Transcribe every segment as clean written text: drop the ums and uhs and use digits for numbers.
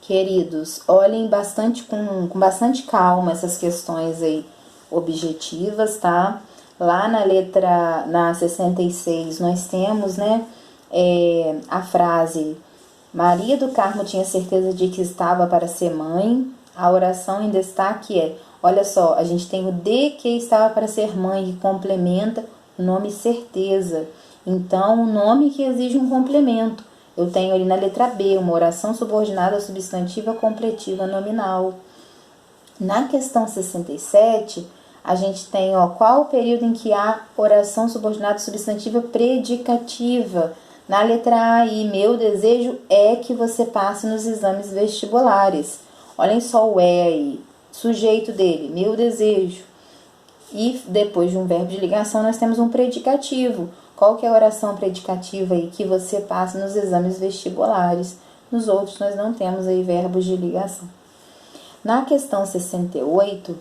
Queridos, olhem bastante com bastante calma essas questões aí objetivas, tá? Lá na 66 nós temos, né, a frase: Maria do Carmo tinha certeza de que estava para ser mãe. A oração em destaque é, olha só, a gente tem o de que estava para ser mãe, que complementa o nome certeza. Então, o nome que exige um complemento. Eu tenho ali na letra B, uma oração subordinada substantiva completiva nominal. Na questão 67, a gente tem, ó, qual o período em que há oração subordinada substantiva predicativa? Na letra A aí, meu desejo é que você passe nos exames vestibulares. Olhem só o é aí, sujeito dele, meu desejo. E depois de um verbo de ligação nós temos um predicativo. Qual que é a oração predicativa aí? Que você passe nos exames vestibulares. Nos outros nós não temos aí verbos de ligação. Na questão 68,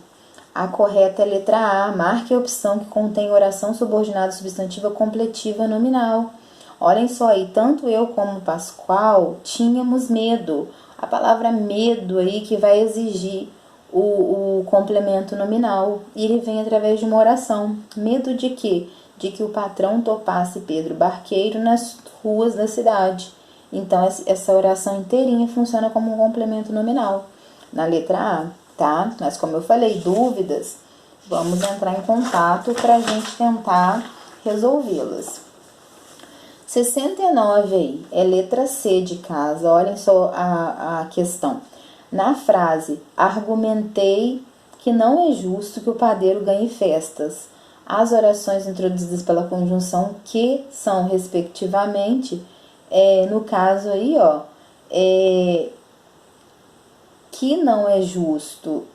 a correta é a letra A. Marque a opção que contém oração subordinada substantiva completiva nominal. Olhem só aí, tanto eu como o Pascoal tínhamos medo. A palavra medo aí que vai exigir o complemento nominal. E ele vem através de uma oração. Medo de quê? De que o patrão topasse Pedro Barqueiro nas ruas da cidade. Então, essa oração inteirinha funciona como um complemento nominal. Na letra A, tá? Mas como eu falei, dúvidas, vamos entrar em contato para a gente tentar resolvê-las. 69 aí, é letra C de casa, olhem só a questão. Na frase, argumentei que não é justo que o padeiro ganhe festas. As orações introduzidas pela conjunção que são, respectivamente, no caso aí, ó, que não é justo.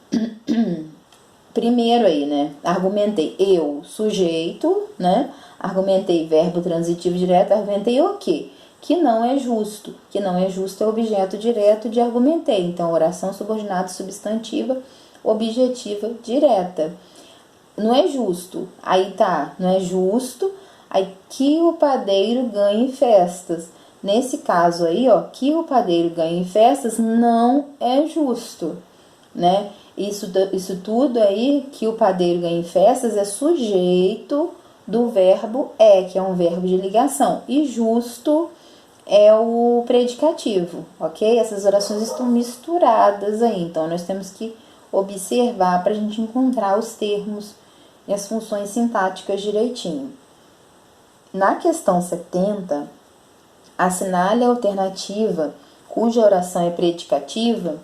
Primeiro aí, né? Argumentei eu, sujeito, né? Argumentei verbo transitivo direto, argumentei o quê? Que não é justo. Que não é justo é objeto direto de argumentei. Então, oração subordinada substantiva, objetiva direta. Não é justo. Aí tá, não é justo. Aí que o padeiro ganhe festas. Nesse caso aí, ó, que o padeiro ganhe festas não é justo, né? Isso tudo aí, que o padeiro ganhe festas, é sujeito do verbo que é um verbo de ligação. E justo é o predicativo, ok? Essas orações estão misturadas aí, então nós temos que observar para a gente encontrar os termos e as funções sintáticas direitinho. Na questão 70, assinale a alternativa cuja oração é predicativa.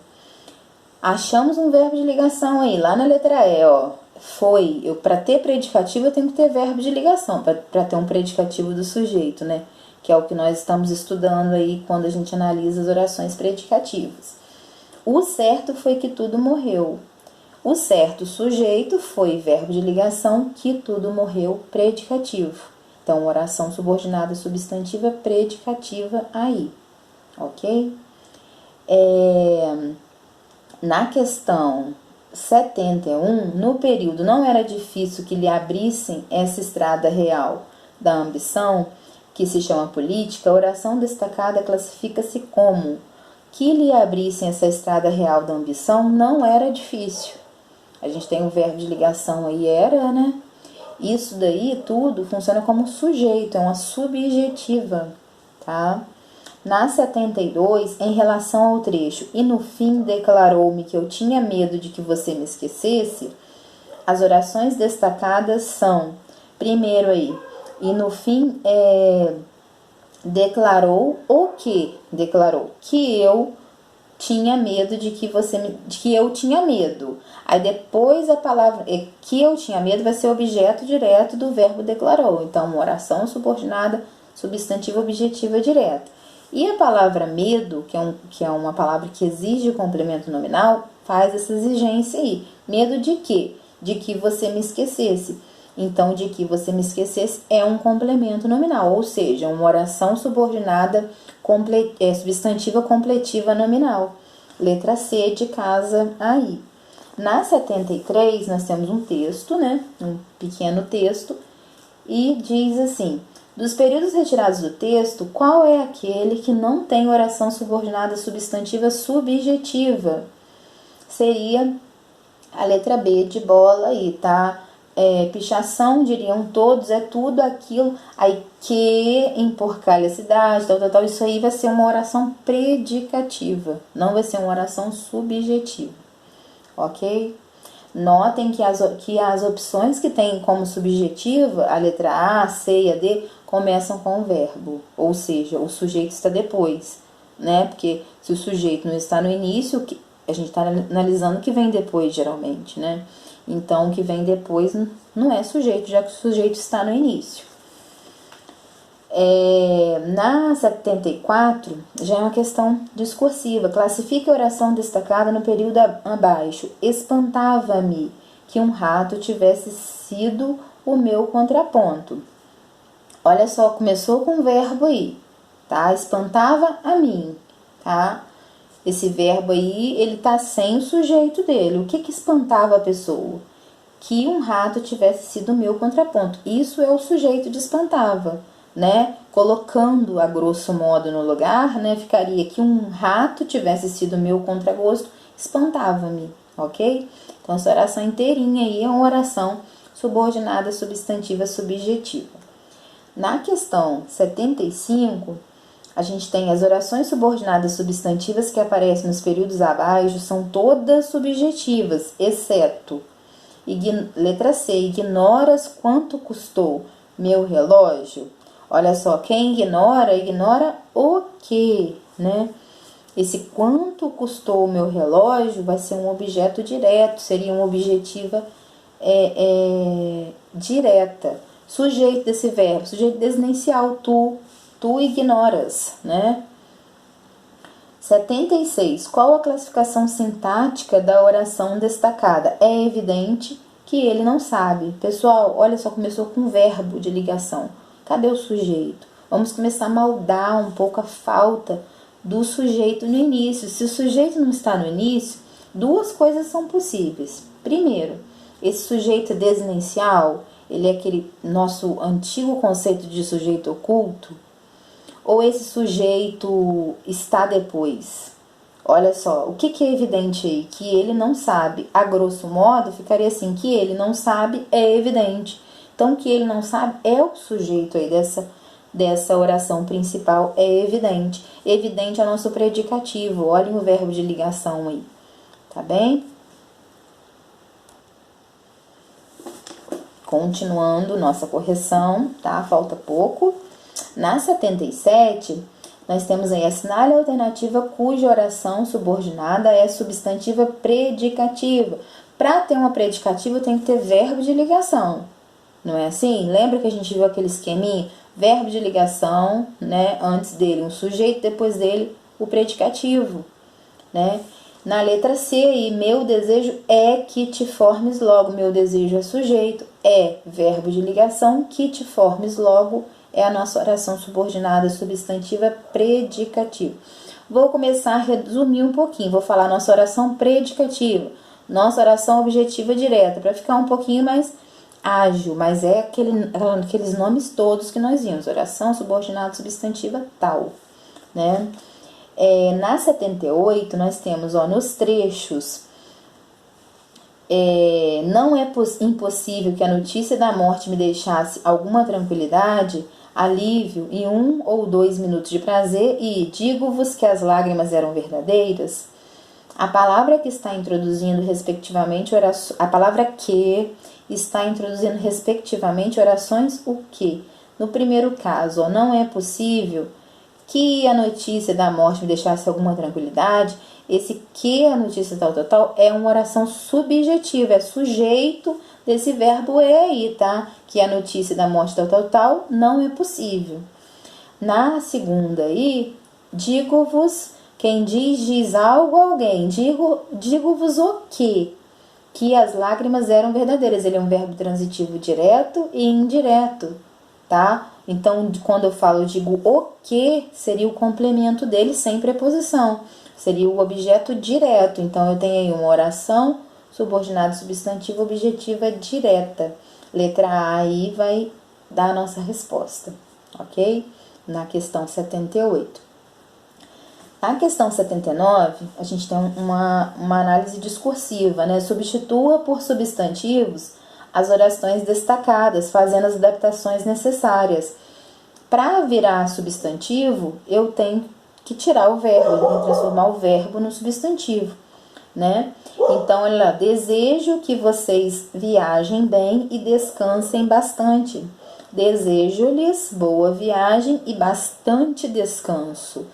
Achamos um verbo de ligação aí, lá na letra E, ó. Foi. Para ter predicativo, eu tenho que ter verbo de ligação, para ter um predicativo do sujeito, né? Que é o que nós estamos estudando aí quando a gente analisa as orações predicativas. O certo foi que tudo morreu. O certo sujeito foi verbo de ligação, que tudo morreu, predicativo. Então, oração subordinada substantiva predicativa aí, ok? Na questão 71, no período não era difícil que lhe abrissem essa estrada real da ambição, que se chama política, a oração destacada classifica-se como que lhe abrissem essa estrada real da ambição não era difícil. A gente tem o verbo de ligação aí, era, né? Isso daí tudo funciona como sujeito, é uma subjetiva, tá? Na 72, em relação ao trecho, e no fim declarou-me que eu tinha medo de que você me esquecesse, as orações destacadas são, primeiro aí, e no fim declarou o quê? Declarou que eu tinha medo de que eu tinha medo. Aí depois a palavra que eu tinha medo vai ser objeto direto do verbo declarou. Então, uma oração subordinada, substantiva objetiva direta. E a palavra medo, que é uma palavra que exige o complemento nominal, faz essa exigência aí. Medo de quê? De que você me esquecesse. Então, de que você me esquecesse é um complemento nominal, ou seja, uma oração subordinada substantiva completiva nominal. Letra C de casa aí. Na 73, nós temos um texto, né? Um pequeno texto, e diz assim: Dos períodos retirados do texto, qual é aquele que não tem oração subordinada substantiva subjetiva? Seria a letra B de bola aí, tá? Pichação, diriam todos, é tudo aquilo, aí que emporcalha a cidade, tal, isso aí vai ser uma oração predicativa, não vai ser uma oração subjetiva, ok? Notem que as opções que tem como subjetiva, a letra A, C e a D, começam com o verbo, ou seja, o sujeito está depois, né? Porque se o sujeito não está no início, a gente está analisando o que vem depois, geralmente, né? Então, o que vem depois não é sujeito, já que o sujeito está no início. Na 74, já é uma questão discursiva. Classifique a oração destacada no período abaixo. Espantava-me que um rato tivesse sido o meu contraponto. Olha só, começou com o verbo aí, tá? Espantava a mim, tá? Esse verbo aí, ele tá sem o sujeito dele. O que espantava a pessoa? Que um rato tivesse sido o meu contraponto. Isso é o sujeito de espantava, né? Colocando a grosso modo no lugar, né? Ficaria que um rato tivesse sido o meu contragosto, espantava-me, ok? Então, essa oração inteirinha aí é uma oração subordinada substantiva subjetiva. Na questão 75, a gente tem as orações subordinadas substantivas que aparecem nos períodos abaixo, são todas subjetivas, exceto, letra C, ignoras quanto custou meu relógio. Olha só, quem ignora o quê, né? Esse quanto custou o meu relógio vai ser um objeto direto, seria uma objetiva direta. Sujeito desse verbo, sujeito desinicial, tu ignoras, né? 76. Qual a classificação sintática da oração destacada? É evidente que ele não sabe. Pessoal, olha só, começou com verbo de ligação. Cadê o sujeito? Vamos começar a moldar um pouco a falta do sujeito no início. Se o sujeito não está no início, duas coisas são possíveis. Primeiro, esse sujeito desinicial, ele é aquele nosso antigo conceito de sujeito oculto, ou esse sujeito está depois? Olha só, o que é evidente aí? Que ele não sabe. A grosso modo, ficaria assim, que ele não sabe é evidente. Então, que ele não sabe é o sujeito aí dessa oração principal, é evidente. Evidente é o nosso predicativo. Olhem o verbo de ligação aí, tá bem? Continuando nossa correção, tá? Falta pouco. Na 77, nós temos aí assinale a alternativa cuja oração subordinada é substantiva predicativa. Para ter uma predicativa, tem que ter verbo de ligação. Não é assim? Lembra que a gente viu aquele esqueminha? Verbo de ligação, né? Antes dele um sujeito, depois dele o predicativo, né? Na letra C aí, meu desejo é que te formes logo. Meu desejo é sujeito, é verbo de ligação, que te formes logo é a nossa oração subordinada substantiva predicativa. Vou começar a resumir um pouquinho. Vou falar nossa oração predicativa, nossa oração objetiva direta, para ficar um pouquinho mais ágil, mas é aqueles nomes todos que nós vimos. Oração subordinada substantiva tal, né? Na 78, nós temos, nos trechos, não é impossível que a notícia da morte me deixasse alguma tranquilidade, alívio e 1 ou 2 minutos de prazer, e digo-vos que as lágrimas eram verdadeiras. A palavra que está introduzindo respectivamente a palavra que está introduzindo respectivamente orações o que? No primeiro caso, não é possível que a notícia da morte me deixasse alguma tranquilidade. Esse que a notícia tal é uma oração subjetiva, é sujeito desse verbo aí, tá? Que a notícia da morte tal não é possível. Na segunda aí, digo-vos, quem diz algo a alguém, digo-vos o quê? Que as lágrimas eram verdadeiras. Ele é um verbo transitivo direto e indireto, tá? Então, quando eu falo, digo o que, seria o complemento dele sem preposição. Seria o objeto direto. Então, eu tenho aí uma oração subordinada substantiva objetiva direta. Letra A aí vai dar a nossa resposta, ok? Na questão 78. Na questão 79, a gente tem uma análise discursiva, né? Substitua por substantivos as orações destacadas, fazendo as adaptações necessárias. Para virar substantivo, eu tenho que tirar o verbo, eu tenho que transformar o verbo no substantivo, né? Então, olha lá, desejo que vocês viajem bem e descansem bastante. Desejo-lhes boa viagem e bastante descanso.